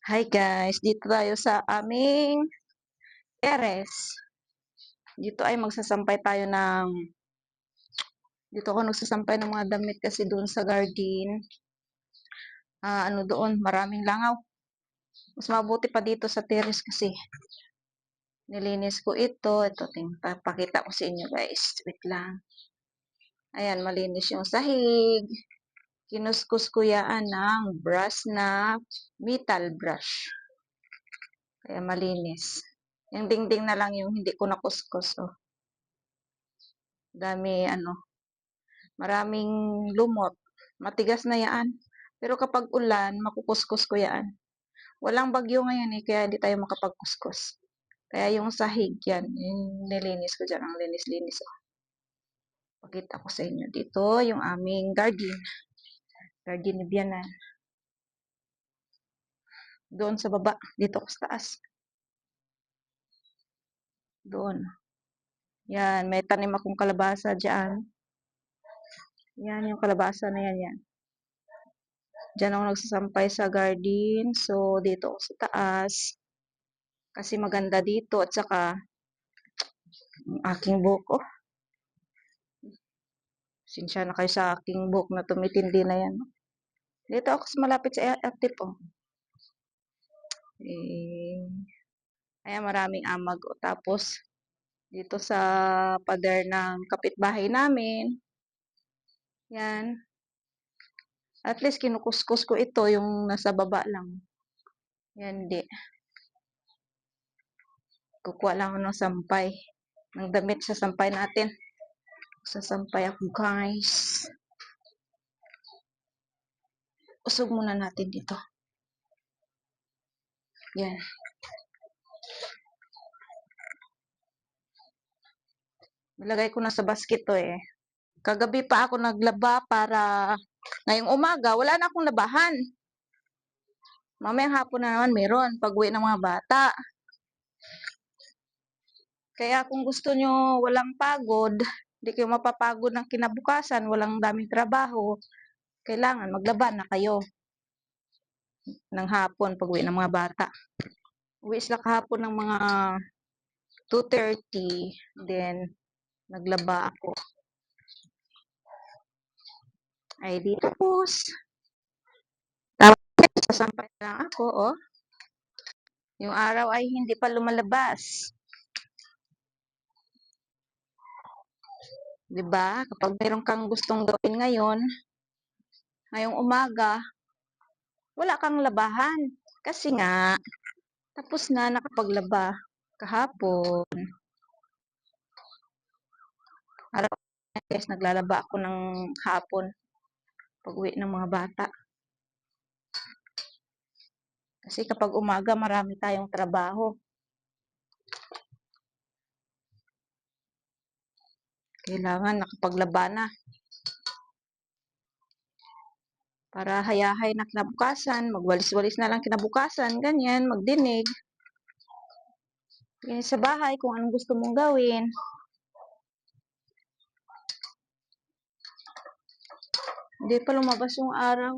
Hi guys, dito tayo sa aming terrace. Dito ay magsasampay tayo dito ako nagsasampay ng mga damit kasi doon sa garden. Doon, maraming langaw. Mas mabuti pa dito sa terrace kasi. Nilinis ko ito. Ito, papakita ko sa inyo guys. Wait lang. Ayan, malinis yung sahig. Kinuskus ko yan ng brush na metal brush. Kaya malinis. Yung dingding na lang yung hindi ko nakuskus. Oh. Dami, maraming lumot. Matigas na yan. Pero kapag ulan, makukuskus ko yan. Walang bagyo ngayon kaya hindi tayo makapagkuskus. Kaya yung sahig yan, yung nilinis ko dyan, ang linis-linis. Oh. Pakita ko sa inyo dito, yung aming garden. Garden ni Bianan. Doon sa baba, dito ko sa taas. Doon. Yan, may tanim akong kalabasa dyan. Yan, yung kalabasa na yan. Diyan ako nagsasampay sa garden. So, dito ako sa taas. Kasi maganda dito. At saka, ang aking buhok. Oh. Sinsya na kayo sa aking buhok na tumitindi na yan. Dito ako malapit sa active. Oh. Ayan, maraming amag. Oh. Tapos, dito sa pader ng kapitbahay namin. Yan. At least, kinukuskus ko ito. Yung nasa baba lang. Yan, hindi. Kukuha lang ako ng sampay. Ng damit sa sampay natin. Sasampay ako guys. Usog muna natin dito. Yan. Nilagay ko na sa basket to eh. Kagabi pa ako naglaba para ngayong umaga, wala na akong labahan. Mamayang hapon na naman meron pag-uwi ng mga bata. Kaya kung gusto nyo walang pagod, hindi kayo mapapagod ng kinabukasan, walang daming trabaho, kailangan maglaba na kayo ng hapon pag-uwi ng mga bata. Uwi sila kahapon ng mga 2:30, then naglaba ako. Ay, dito pos. Tapos, sasampay lang ako, oh. Yung araw ay hindi pa lumalabas. Diba? Kapag meron kang gustong gawin ngayong umaga, wala kang labahan. Kasi nga, tapos na nakapaglaba kahapon. Araw guys, naglalaba ako ng hapon pag-uwi ng mga bata. Kasi kapag umaga, marami tayong trabaho. Kailangan nakapaglaba na. Para hayahay na kinabukasan, magwalis-walis na lang kinabukasan, ganyan, magdinig. Ganyan sa bahay kung anong gusto mong gawin. Hindi pa lumabas yung araw.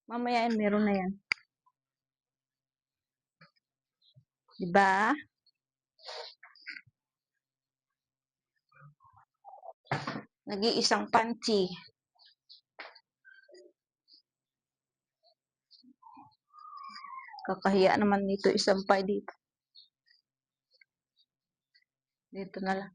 Mamaya meron na yan. Diba? Nag-iisang panty. Kakahiya naman nito isampay dito. Dito na lang.